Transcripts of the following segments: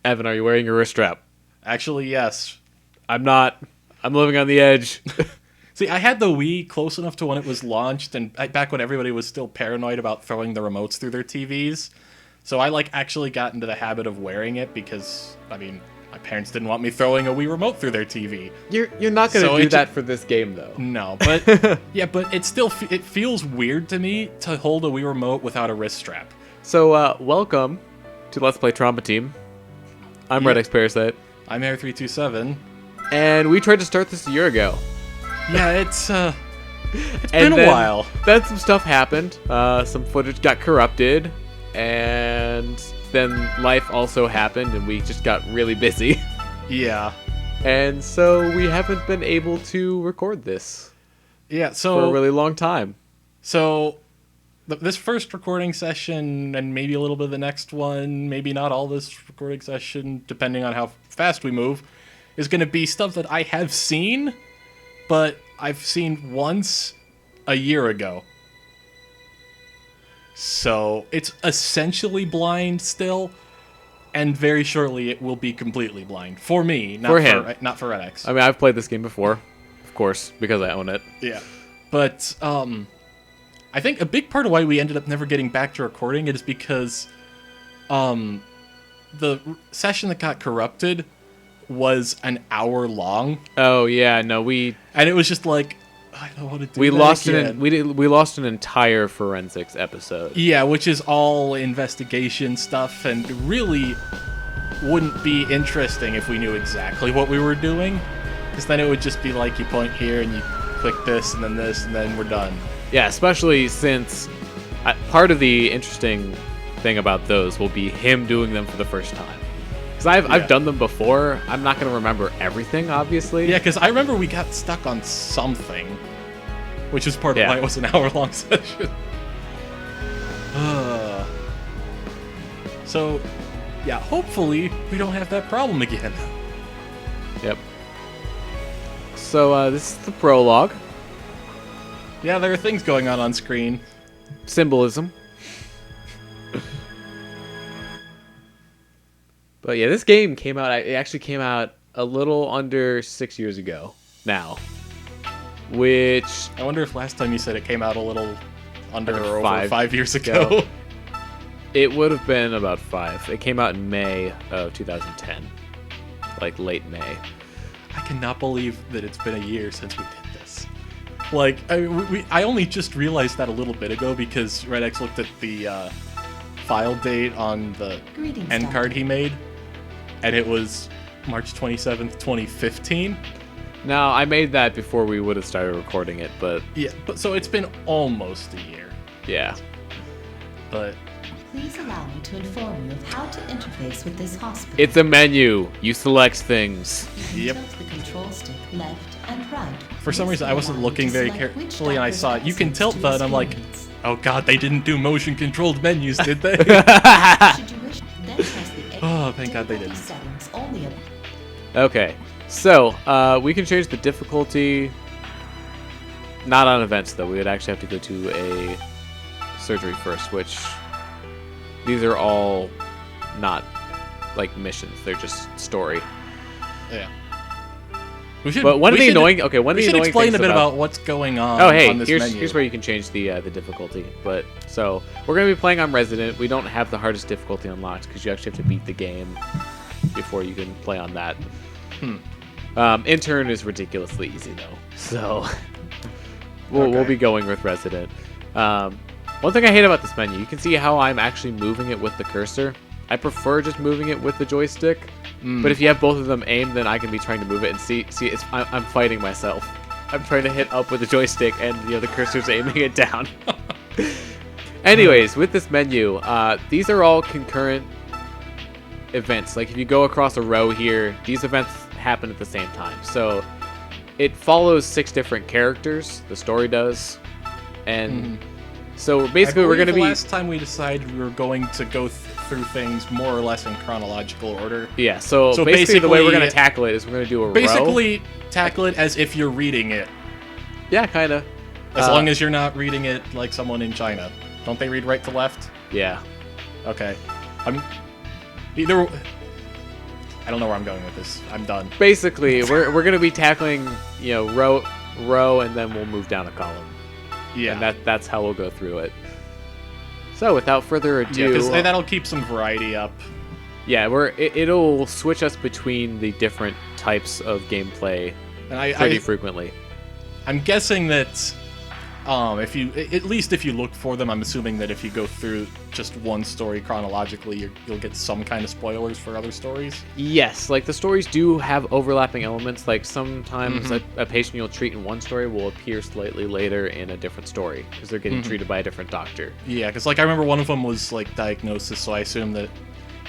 Evan, are you wearing your wrist strap? Actually, yes. I'm not. I'm living on the edge. See, I had the Wii close enough to when it was launched, and back when everybody was still paranoid about throwing the remotes through their TVs. So I actually got into the habit of wearing it because, I mean, my parents didn't want me throwing a Wii remote through their TV. You're not gonna do that for this game though. No, but yeah, but it still it feels weird to me to hold a Wii remote without a wrist strap. So welcome to Let's Play Trauma Team. I'm Red X Parasite. I'm Air327. And we tried to start this a year ago. Yeah, it's been a while. Then some stuff happened. Some footage got corrupted, and then life also happened, and we just got really busy. Yeah. And so we haven't been able to record this. Yeah, so for a really long time. So this first recording session, and maybe a little bit of the next one, maybe not all this recording session, depending on how fast we move, is going to be stuff that I have seen, but I've seen once a year ago. So it's essentially blind still, and very shortly it will be completely blind. For me, not for Red X. I mean, I've played this game before, of course, because I own it. Yeah. But I think a big part of why we ended up never getting back to recording it is because the session that got corrupted was an hour long. Oh yeah, no, and it was just like, I don't want to do we that lost again. we lost an entire forensics episode. Yeah, which is all investigation stuff, and really wouldn't be interesting if we knew exactly what we were doing, because then it would just be like you point here and you click this and then we're done. Yeah, especially since part of the interesting thing about those will be him doing them for the first time. Because I've done them before. I'm not going to remember everything, obviously. Yeah, because I remember we got stuck on something, which is part of why it was an hour-long session. So, yeah, hopefully we don't have that problem again. Yep. So this is the prologue. Yeah, there are things going on screen. Symbolism. But yeah, this game came out. It actually came out a little under 6 years ago now. Which I wonder if last time you said it came out a little under or over 5 years ago. It would have been about 5. It came out in May of 2010, like late May. I cannot believe that it's been a year since we did this. Like, I only just realized that a little bit ago because Red X looked at the file date on the end card he made, and it was March 27th, 2015. Now, I made that before we would have started recording it, but... Yeah, but so it's been almost a year. Yeah. But... Please allow me to inform you of how to interface with this hospital. It's a menu. You select things. You can tilt the control stick left and right. For some reason, I wasn't looking very carefully, and I saw it. You can tilt that, and I'm like, oh god, they didn't do motion-controlled menus, did they? Should you wish, then press the Oh, thank god they didn't. Okay, so we can change the difficulty. Not on events, though. We would actually have to go to a surgery first, which these are all not like missions. They're just story. Yeah. We should explain a bit about what's going on. Oh, hey, on this menu. Here's where you can change the difficulty. But so we're gonna be playing on Resident. We don't have the hardest difficulty unlocked because you actually have to beat the game before you can play on that. Intern is ridiculously easy though, so we'll be going with Resident. One thing I hate about this menu, you can see how I'm actually moving it with the cursor. I prefer just moving it with the joystick. But if you have both of them aimed, then I can be trying to move it and see. I'm fighting myself. I'm trying to hit up with the joystick, and the cursor's aiming it down. Anyways, with this menu, these are all concurrent events. Like if you go across a row here, these events happen at the same time. So it follows 6 different characters. The story does, and so basically we're going to be. Last time we decided we were going to go through things more or less in chronological order. Yeah, so basically the way we're going to tackle it is we're going to do a row. Basically, tackle it as if you're reading it. Yeah, kind of. As long as you're not reading it like someone in China. Don't they read right to left? Yeah. Okay. I'm either. I don't know where I'm going with this. I'm done. Basically, we're gonna be tackling, you know, row, and then we'll move down a column. Yeah. And that's how we'll go through it. So without further ado, Yeah, because that'll keep some variety up. yeah, it'll switch us between the different types of gameplay And pretty frequently. I'm guessing that if you at least if you look for them, I'm assuming that if you go through just one story chronologically, you'll get some kind of spoilers for other stories. Yes, like the stories do have overlapping elements. Like sometimes a patient you'll treat in one story will appear slightly later in a different story because they're getting treated by a different doctor. Yeah, because like I remember one of them was like diagnosis, so I assume that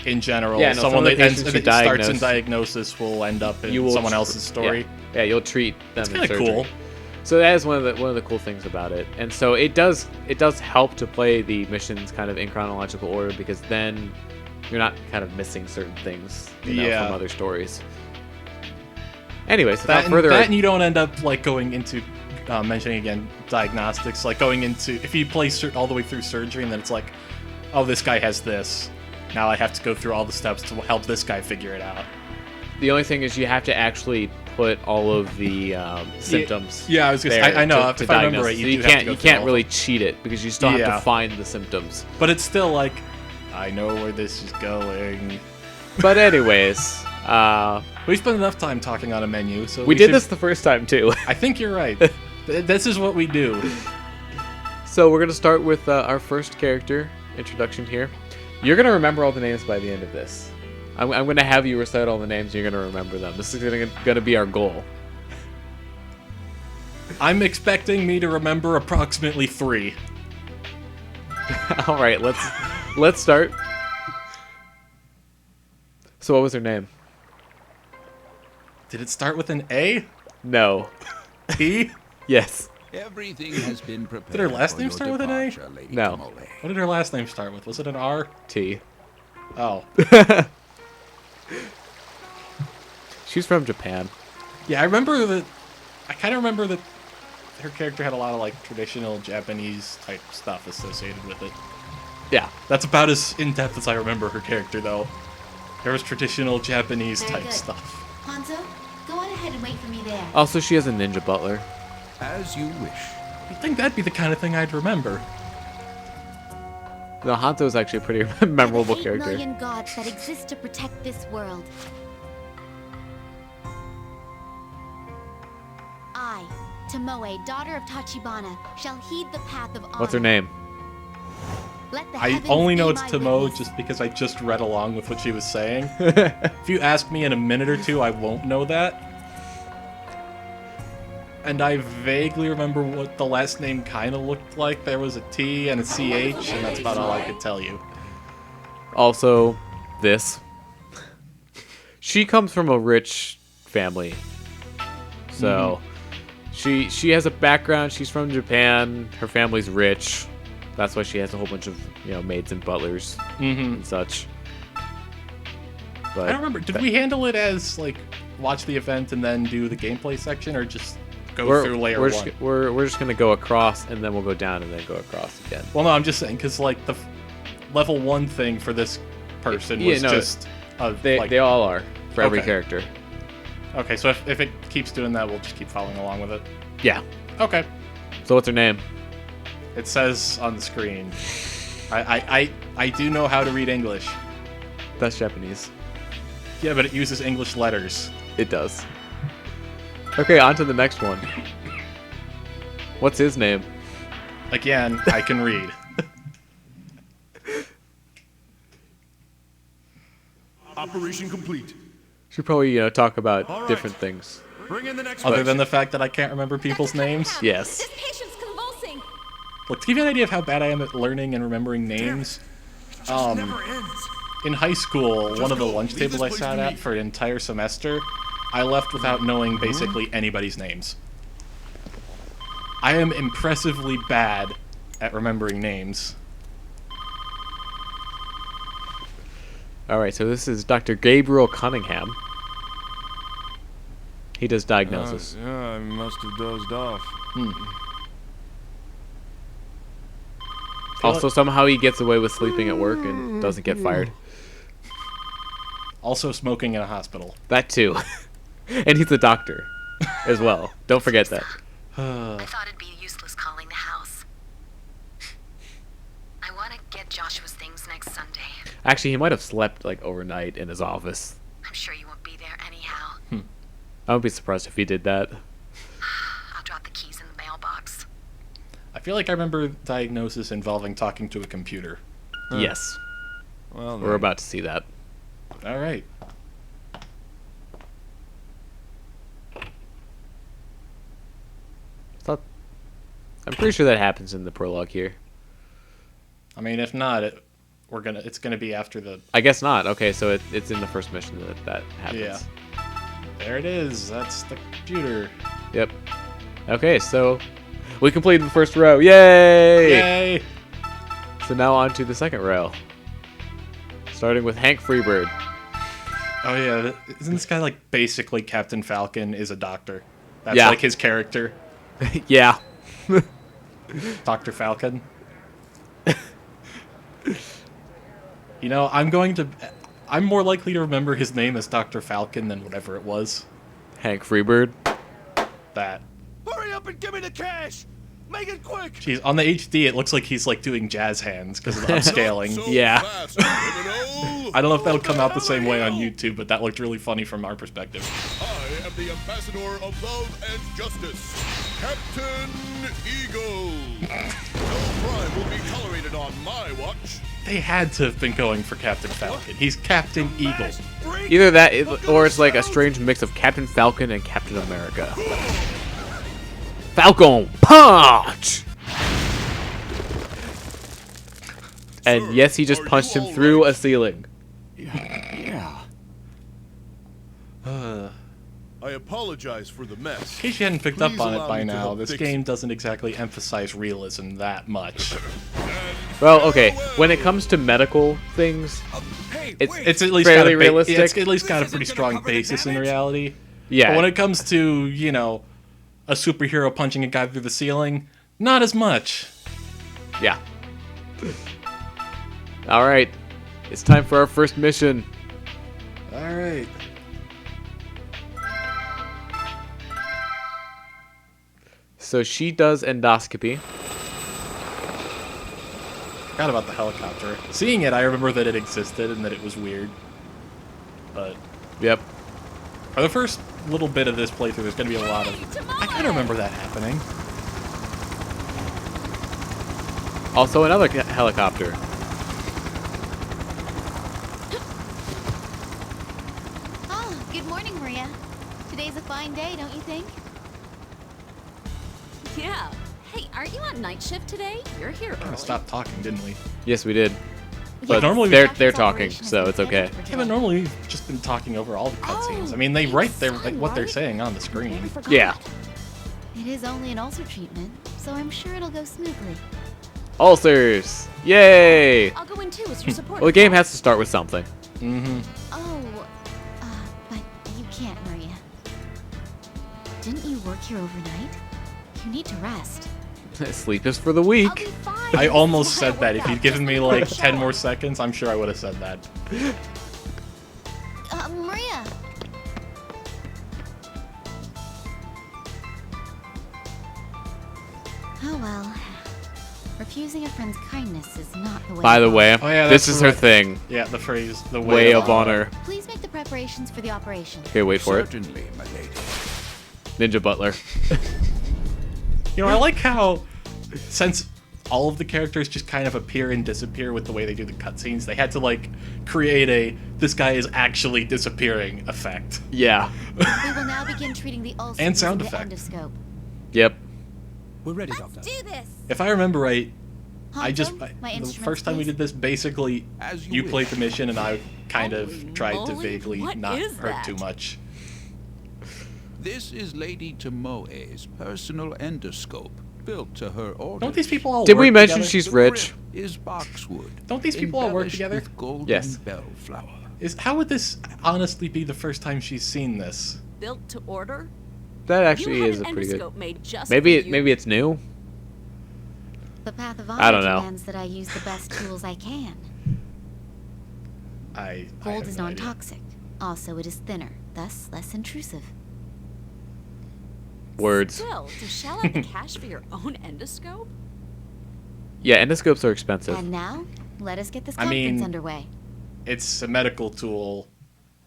in general, Yeah, no, some someone of the that patients starts you in diagnose- diagnosis will end up in You will someone tr- else's story. Yeah, you'll treat them in Kind of surgery. cool. So that is one of the cool things about it. And so it does help to play the missions kind of in chronological order because then you're not kind of missing certain things from other stories. Anyways, without further and you don't end up like going into mentioning again diagnostics, like going into if you play all the way through surgery and then it's like, oh, this guy has this. Now I have to go through all the steps to help this guy figure it out. the only thing is you have to actually put all of the symptoms. Yeah, I was gonna say, there I know, to if I remember diagnose. right, So you do have to go you through can't all really of them. cheat it because you still have Yeah. to find the symptoms. But it's still like, I know where this is going. But anyways, We spent enough time talking on a menu, so we did should- this the first time too. I think you're right. This is what we do. So we're gonna start with our first character introduction here. You're gonna remember all the names by the end of this. I'm gonna have you recite all the names. And you're gonna remember them. This is gonna be our goal. I'm expecting me to remember approximately 3. All right, let's start. So what was her name? Did it start with an A? No. T? Yes. Everything has been prepared. Did her last for name your start with an A? departure, Lady No. Kamole. What did her last name start with? Was it an R? T. Oh. She's from Japan. Yeah, I remember that. I kind of remember that her character had a lot of like traditional Japanese type stuff associated with it. Yeah. That's about as in depth as I remember her character, though. There was traditional Japanese Very type good. stuff. Hanzo, go on ahead and wait for me there. Also, she has a ninja butler. As you wish. I think that'd be the kind of thing I'd remember. No, Hanzo is actually a pretty memorable There are 8 character. million gods that exist to protect this world. I, Tomoe, daughter of Tachibana, shall heed the path of honor. What's her name? Let the I heavens only know be it's my Tomo witness. just because I just read along with what she was saying. If you ask me in a minute or two, I won't know that. And I vaguely remember what the last name kind of looked like. There was a T and a CH, and that's about all I could tell you. Also, this. She comes from a rich family. So, she has a background. She's from Japan. Her family's rich. That's why she has a whole bunch of, maids and butlers and such. But I don't remember. Did we handle it as, like, watch the event and then do the gameplay section, or just go through layer we're 1? just, we're just gonna go across and then we'll go down and then go across again. Well, no, I'm just saying, because, like, the level 1 thing for this person Yeah, was no, just... They all are for every Okay. character. Okay, so if it keeps doing that, we'll just keep following along with it. Yeah. Okay. So what's her name? It says on the screen. I do know how to read English. That's Japanese. Yeah, but it uses English letters. It does. Okay, on to the next one. What's his name? Again, I can read. Operation complete. Should probably talk about All right. different things. Bring in the next Other patient. than the fact that I can't remember people's names. Yes. This patient's convulsing. Look, to give you an idea of how bad I am at learning and remembering names, Never ends. in high school, one of the go. lunch Leave tables this I place sat to at me. for an entire semester, I left without knowing basically anybody's names. I am impressively bad at remembering names. All right, so this is Dr. Gabriel Cunningham. He does diagnosis. Yeah, I must have dozed off. Also, somehow he gets away with sleeping at work and doesn't get fired. Also smoking in a hospital. That too. And he's a doctor as well. Don't forget that. I thought it'd be useless calling the house. I want to get Joshua's things next Sunday. Actually, he might have slept like overnight in his office. I'm sure you won't be there anyhow. I would be surprised if he did that. I'll drop the keys in the mailbox. I feel like I remember diagnosis involving talking to a computer. Yes. Well, We're about to see that. All right. I'm pretty sure that happens in the prologue here. I mean, if not, it's gonna be after the. I guess not. Okay, so it's in the first mission that happens. Yeah. There it is. That's the computer. Yep. Okay, so we completed the first row. Yay! Yay! So now on to the second row. Starting with Hank Freebird. Oh yeah, isn't this guy like basically Captain Falcon is a doctor? That's Yeah. like his character, Yeah. Dr. Falcon. You know, I'm more likely to remember his name as Dr. Falcon than whatever it was. Hank Freebird. That. Hurry up and give me the cash! Make it quick! Jeez, on the HD, it looks like he's like doing jazz hands because of the upscaling. Not so Yeah. fast, criminal. I don't know if that'll come out the same way on YouTube, but that looked really funny from our perspective. I am the ambassador of love and justice, Captain Eagle. No crime will be tolerated on my watch. They had to have been going for Captain Falcon. He's Captain Eagle. Either that, or it's like a strange mix of Captain Falcon and Captain America. Falcon Punch! And yes, he just are punched you him through alright? a ceiling. Yeah. I apologize for the mess. In case you hadn't picked up Please on it allow by me to now, help this fix game it. doesn't exactly emphasize realism that much. Well, okay, when it comes to medical things, it's It's at least fairly got a realistic. It's at least got a pretty strong basis in reality. Yeah. But when it comes to, you know, a superhero punching a guy through the ceiling, not as much. Yeah. All right, it's time for our first mission. All right. So she does endoscopy. Forgot about the helicopter. Seeing it, I remember that it existed and that it was weird. But Yep. for the first little bit of this playthrough, there's going to be a lot of... I kind of remember that happening. Also another helicopter. Oh, good morning, Maria. Today's a fine day, don't you think? Yeah. Hey, aren't you on night shift today? You're here Kind early. of stopped talking, didn't we? Yes, we did. But normally they're Captain's talking, operation so has it's been okay. scheduled for Yeah, but today. normally we've just been talking over all the cutscenes. Oh, I mean, they it's write their fun, what they're right? saying on the screen. Never forgot. Yeah. It is only an ulcer treatment, so I'm sure it'll go smoothly. Ulcers! Yay! I'll go in too as your support. Well, the game has to start with something. Oh, but you can't, Maria. Didn't you work here overnight? You need to rest. Sleep is for the I'll weak. be fine. I almost This is said why I that. work If you'd out, given just me before like the 10 shower. more seconds, I'm sure I would have said that. Maria! Oh well. Refusing a friend's kindness is not the way. By the of way, Oh, yeah, this that's is her right. thing. Yeah, the phrase, the Way of honor. Please make the preparations for the operation. Okay, wait for it. Certainly, my lady. Ninja Butler. You know, I like how, since all of the characters just kind of appear and disappear with the way they do the cutscenes, they had to, like, create a this guy is actually disappearing effect. Yeah. We will now begin treating the ulcer And sound using effect. the endoscope. Yep. We're ready, Doctor. Do this. If I remember right, I just Honto, my the instruments, first time we please. did this, basically, As you you wish. played the mission and I kind of Holy tried to moly, vaguely what not is hurt that? too much. This is Lady Tomoe's personal endoscope, built to her order. Don't these people all Did work we mention together? she's The rich? grip is boxwood. Don't these people all work embellished together? With golden Yes. bellflower. How would this honestly be the first time she's seen this? Built to order. That actually you is had a an pretty good. endoscope made just Maybe for you. maybe it's new. The path of I honor don't know. demands that I use the best tools I can. I Gold have is no idea. non-toxic. Also, it is thinner, thus less intrusive. Words. Still, to shell out the cash for your own endoscope? Yeah, endoscopes are expensive. And now, let us get this I conference mean- underway. It's a medical tool,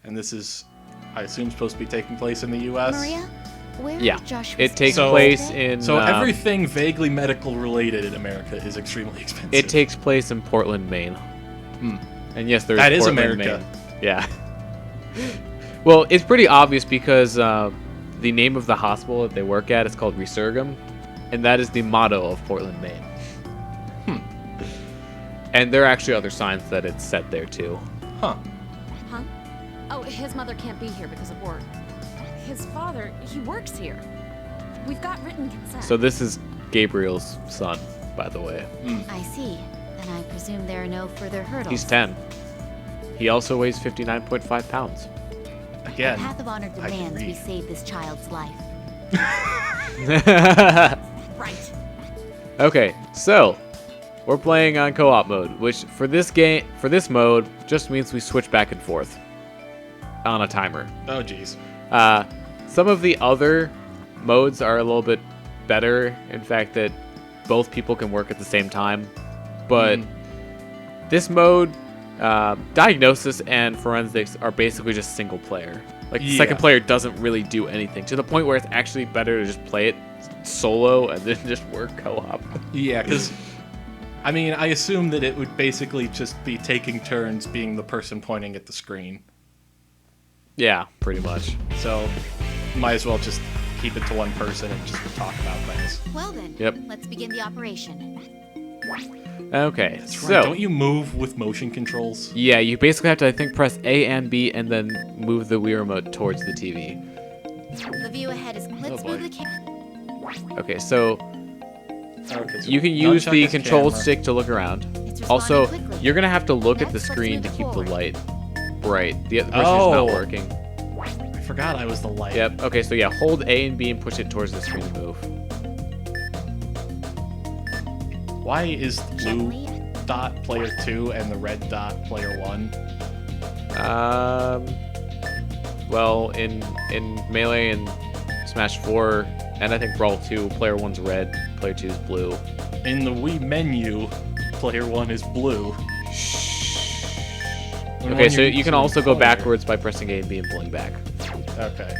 and this is, I assume, supposed to be taking place in the U.S. Maria, where Yeah, is Joshua's it takes So- place today? in. So everything vaguely medical related in America is extremely expensive. It takes place in Portland, Maine. Hmm. And yes, there's That is Portland, America. Maine. Yeah. Well, it's pretty obvious because the name of the hospital that they work at is called Resurgam, and that is the motto of Portland, Maine. And there are actually other signs that it's set there too. Huh. Huh? Oh, his mother can't be here because of work. His father, he works here. We've got written consent. So this is Gabriel's son, by the way. I see. Then I presume there are no further hurdles. He's 10. He also weighs 59.5 pounds. Again, The path of honor I can demands we read. save this child's life. Right. Okay, so we're playing on co-op mode, which for this mode just means we switch back and forth on a timer. Oh, jeez. Some of the other modes are a little bit better, in fact that both people can work at the same time. But this mode, Diagnosis and Forensics are basically just single player. Like, the second Yeah. player doesn't really do anything, to the point where it's actually better to just play it solo and then just work co-op. Yeah, because, I mean, I assume that it would basically just be taking turns being the person pointing at the screen. Yeah, pretty much. So, might as well just keep it to one person and just talk about things. Well then, Yep. let's begin the operation. Okay, That's so... right. Don't you move with motion controls? Yeah, you basically have to, I think, press A and B and then move the Wii Remote towards the TV. The view ahead is. Let's boy. move the camera. Okay, so Okay, so you can use nunchuck the is control camera. stick to look around. It's Also, responding quickly. you're going to have to look at the Next, let's screen move to it keep the forward. light bright. The person's not Oh. working. I forgot I was the light. Yep, okay, so yeah, hold A and B and push it towards the screen to move. Why is blue Gently. dot player 2 and the red dot player 1? Well, in Melee and Smash 4, and I think Brawl 2, player 1's red, player 2's blue. In the Wii menu, player 1 is blue. And Okay, when so you're you can using also go player- backwards by pressing A and B and pulling back. Okay.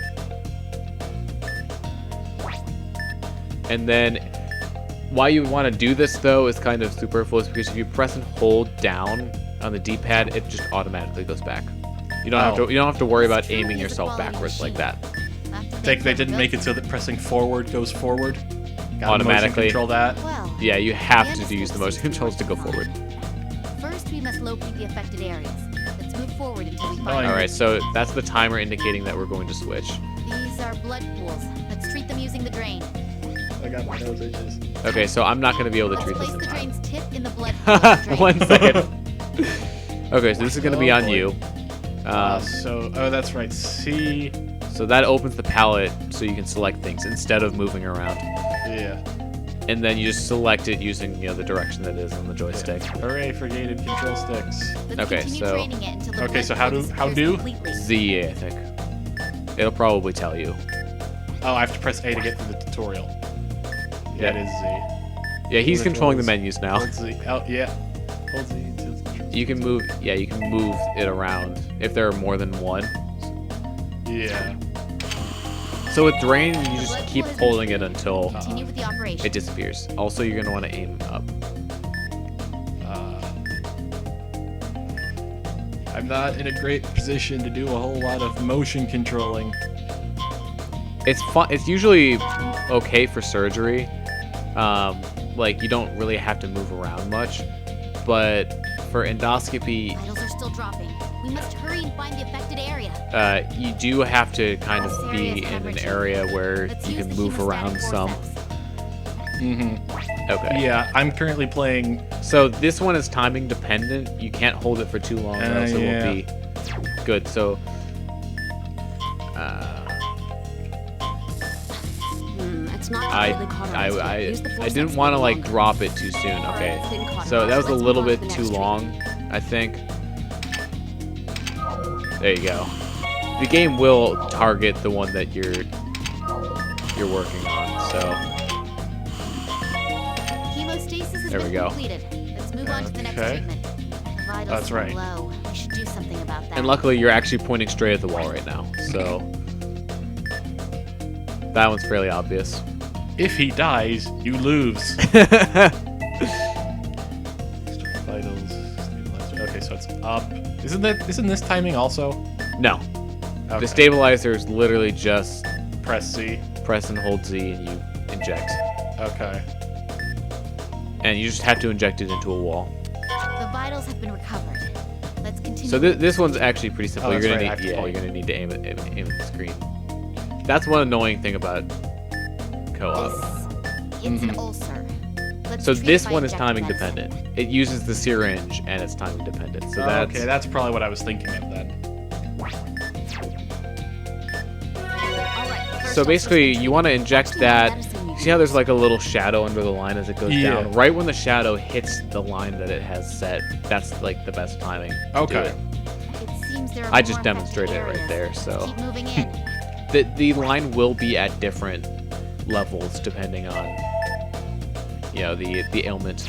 And then why you want to do this though is kind of superfluous because if you press and hold down on the D-pad, it just automatically goes back. You don't have Oh. to. You don't have to worry about Truly aiming is a yourself quality backwards like machine. that. Have to They think didn't for make it good. so that pressing forward goes forward. Gotta Automatically. motion control that. Well, Yeah, you have the to use the endoscope motion seems to be controls to go working forward. fine. First, we must locate the affected areas. Let's move forward until we Oh, find yeah. All right, so that's the timer indicating that we're going to switch. These are blood pools. Let's treat them using the drain. I got my nose itches. Okay, so I'm not going to be able to Let's treat place this the in time. drain's tip in the blood pool of the drain. 1 second. Okay, so this is going to be Oh, on boy. you. Oh, that's right. C. So that opens the palette so you can select things instead of moving around. Yeah. And then you just select it using, the direction that is on the joystick. Hooray for gated control sticks. Let's Okay, continue so- draining it until the Okay, blood so how pool do- how disappears do? completely. Z, I think. It'll probably tell you. Oh, I have to press A to get through the tutorial. Yeah, it is Z. Yeah, he's Which controlling the was- menus now. Hold Z. Oh, yeah. Hold Z to... You can move, you can move it around if there are more than one. Yeah. So with drain, you The just blood keep pool has holding been it until Continue with the operation. it disappears. Also, you're going to want to aim up. I'm not in a great position to do a whole lot of motion controlling. It's fun. It's usually okay for surgery. Like you don't really have to move around much, but for endoscopy, Vitals are still dropping. We must hurry and find the affected area. you do have to kind of This area be is in an temperature. area where Let's you use can the move hemostatic around some. forceps. Mm-hmm. Okay. Yeah, I'm currently playing... So this one is timing dependent. You can't hold it for too long, or else it yeah. won't be good. So. It's not I completely cauterized yet. Use the I forceps didn't for want to like longer. drop it too soon. Okay, It's been cauterized. so that was a Let's little move on bit to the too next long, I think. There you go. The game will target the one that you're working on. So Hemostasis has There we been go. completed. Let's move on to the next Okay. treatment. The vitals That's are right. low. We should do something about that. and luckily you're actually pointing straight at the wall right now. So that one's fairly obvious. If he dies, you lose. Vitals. Stabilizer. Okay, so it's up. Isn't this timing also? No, Okay. the stabilizer is literally just Press C. press and hold Z and you inject, Okay. and you just have to inject it into a wall. The vitals have been recovered. Let's continue. So this one's actually pretty simple. Oh, You're that's gonna right, I have need, to yeah, point. you're gonna need to aim at the screen. That's one annoying thing about co-op. It's an ulcer. Let's So treat it this by one is injecting timing medicine. dependent. It uses the syringe and it's timing dependent. So that's Okay, that's probably what I was thinking of then. All right, first so ulcer's basically been you want to treated. inject What's the that. medicine you See how there's like a little shadow under the line as it goes Yeah. down? Right when the shadow hits the line that it has set, that's like the best timing. to do Okay. it. It seems there are I just more demonstrated it affected right there, areas. so. Keep moving in. The line will be at different levels depending on the ailment.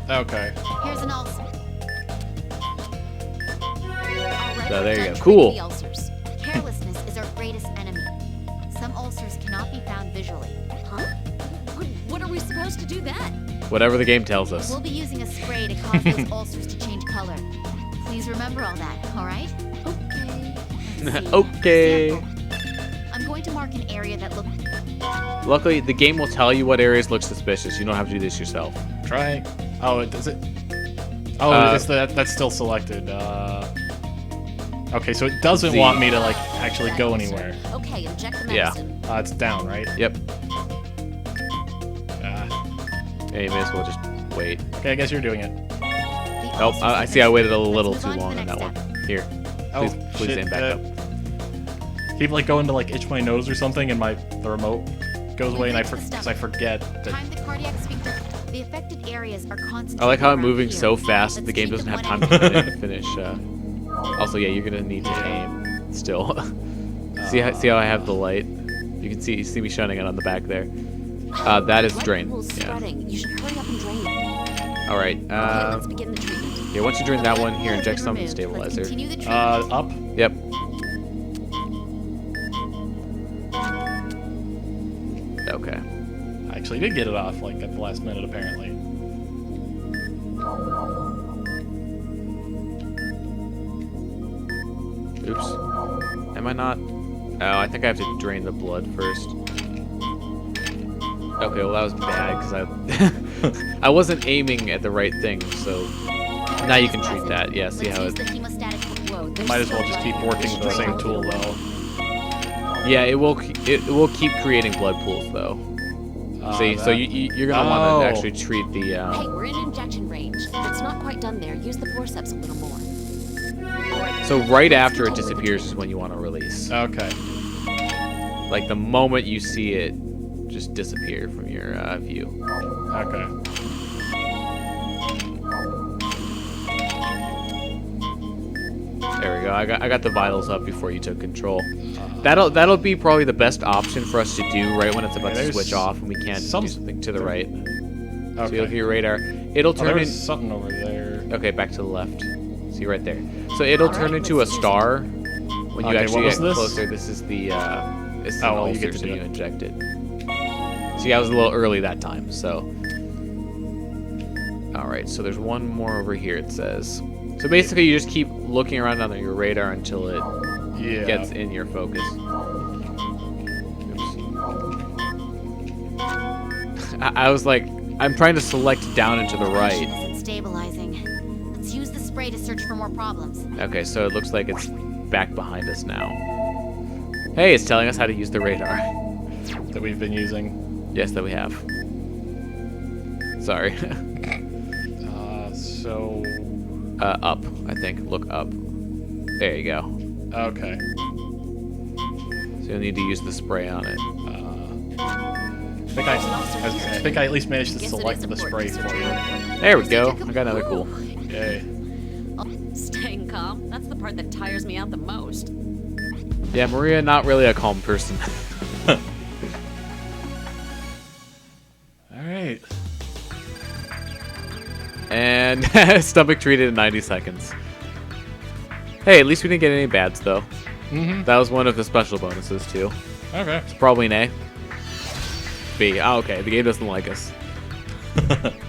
Okay. Here's an ulcer. Alright, So there we're you done go. treating Cool. the ulcers. Carelessness is our greatest enemy. Some ulcers cannot be found visually. Huh? What are we supposed to do then? Whatever the game tells us. We'll be using a spray to cause those ulcers to change color. Please remember all that, alright? Okay. Let's see. Okay. Sample. I'm going to mark an area that looks... Luckily, the game will tell you what areas look suspicious. You don't have to do this yourself. Try. Oh, does it? Oh, that's still selected. Okay, so it doesn't Z. want me to like actually That go ulcer. anywhere. Okay, inject the Yeah. medicine. It's down, right? Yep. Ah. Yeah, you may as well just wait. Okay, I guess you're doing it. the Oh, ulcers I have see. I been waited a treated. little Let's too move long to on the that next one. step. Here, Oh, please shit, aim back up. Keep like going to like itch my nose or something, and the remote goes away, and I forget that. Time the cardiac sphincter. The affected areas are concentrated. I like how I'm around moving here. so fast Let's the game take doesn't them have one time at a to finish. Also, yeah, you're gonna need to aim still. see how I have the light? You can see me shining it on the back there. That is Blood drain. pool's Yeah. spreading. You should hurry up and drain it. All right. Okay, let's begin the treatment. Yeah. Once you drain that one, here, Has inject been some in removed. Let's stabilizer. continue the treatment. Up. Yep. Okay. I actually did get it off like at the last minute, apparently. Oops. Am I not? Oh, I think I have to drain the blood first. Okay, well that was bad because I wasn't aiming at the right thing. So now you can treat that. Yeah, see Let's how use it? the hemostatic. Whoa, there's Might as still well just blood. keep working with the Straight same up. tool though. Yeah, it will keep creating blood pools though. See, so that- you're gonna want Oh. to actually treat the. Hey, we're in injection range. It's not quite done there. Use the forceps a little more. So right after it disappears is when you want to release. Okay. Like the moment you see it just disappear from your view. Okay. There we go. I got the vitals up before you took control. That'll be probably the best option for us to do right when it's about to there's switch off and we can't do something to the right. So you look at your radar. It'll Oh, turn there's in. something over there. Okay, back to the left. See right there. So it'll turn into a star when you Okay, actually what get was this? closer. This is the it's Oh, an well, you ulcer, get to so do you it. inject it. See, I was a little early that time. So, all right. So there's one more over here. It says. So basically, you just keep looking around on your radar until it Yeah. gets in your focus. Oops. I was like, I'm trying to select down and to the right. Isn't stabilizing. Let's use the spray to search for more problems. Okay, so it looks like it's back behind us now. Hey, it's telling us how to use the radar. That we've been using. Yes, that we have. Sorry. So. Up, I think. Look up. There you go. Okay. So you'll need to use the spray on it. I think I at least managed to Guess it select is the spray important for to you. There we go. I got another cool. Yay. Staying calm? That's the part that tires me out the most. Yeah, Maria, not really a calm person. All right. And stomach treated in 90 seconds. Hey, at least we didn't get any bads, though. That was one of the special bonuses, too. Okay. It's probably an A. B. Oh, okay. The game doesn't like us.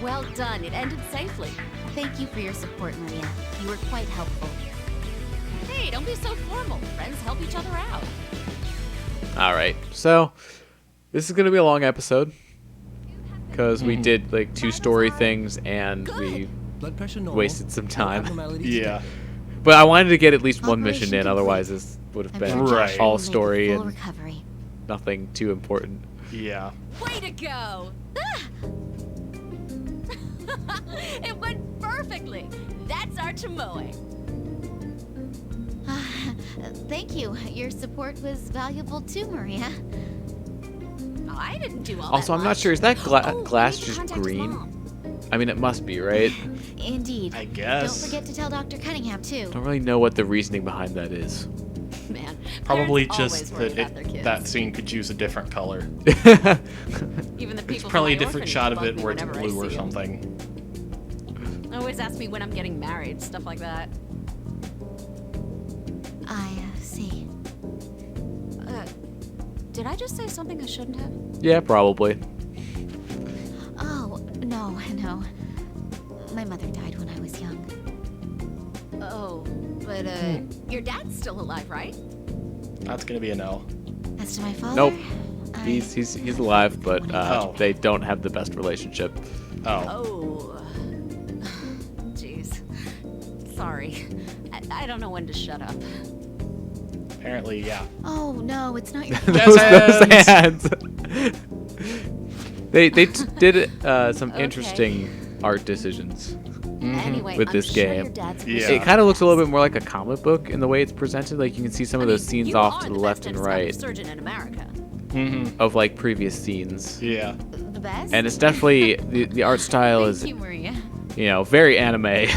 Well done. It ended safely. Thank you for your support, Maria. You were quite helpful. Hey, don't be so formal. Friends help each other out. All right. So, this is going to be a long episode. Because we did, like, 2 story things, and we Blood pressure normal. wasted some time. Yeah. But I wanted to get at least one mission in, otherwise this would have I'm been sure Right. Josh all will make a story full and recovery. nothing too important. Yeah. Way to go! Ah! It went perfectly. That's our Tomoe. Thank you. Your support was valuable too, Maria. Oh, I didn't do all Also, that I'm not much. sure, is that Oh, I glass need to just contact his green? mom. I mean, it must be, right? Indeed. I guess. Don't forget to tell Dr. Cunningham too. Don't really know what the reasoning behind that is. Man, Probably parents just always worry that about their kids. that scene could use a different color. Even the people It's from probably a my different orphanage shot of bug it me where it's whenever I blue or see 'em. something. Always ask me when I'm getting married, stuff like that. I see. Did I just say something I shouldn't have? Yeah, probably. Oh, no. My mother died when I was young. Oh, but your dad's still alive, right? That's gonna be a no. As to my father, Nope. I- He's alive, but Oh. they don't have the best relationship. Oh. Oh. Jeez. Sorry. I don't know when to shut up. Apparently, yeah. Oh, no, it's not your Jazz Those hands! hands. They did some Okay. interesting art decisions. Anyway, With I'm this sure game. your dad's Yeah. It kind of looks a little bit more like a comic book in the way it's presented. Like you can see some of those scenes off to the left and right surgeon in America. of like previous scenes. Yeah. the best. And it's definitely the art style Thank is, you, Maria. very anime,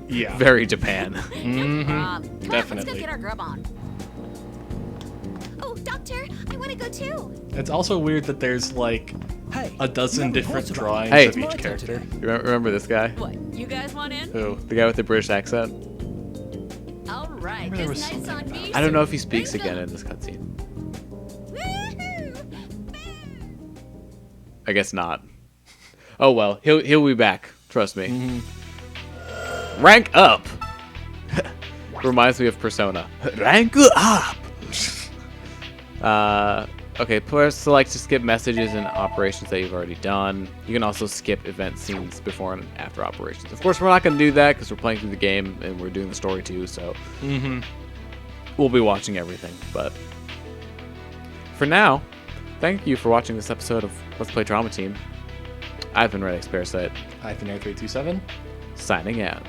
Yeah. very Japan. Come on, let's go Definitely. get our grub on. Oh, doctor, I want to go too. It's also weird that there's like Hey, a dozen you haven't different thought about drawings Hey. of My each turn character. today. You remember this guy? What? You guys want in? Who? The guy with the British accent? All right. remember there This was night's on something me. I don't know so if he speaks bring again them. in this cutscene. Woohoo! I guess not. Oh well, he'll be back. Trust me. Rank up. Reminds me of Persona. Rank up. Okay, press select to skip messages and operations that you've already done. You can also skip event scenes before and after operations. Of course, we're not going to do that because we're playing through the game and we're doing the story too, so we'll be watching everything. But for now, thank you for watching this episode of Let's Play Drama Team. I've been Red X Parasite, I've been Air327. signing out.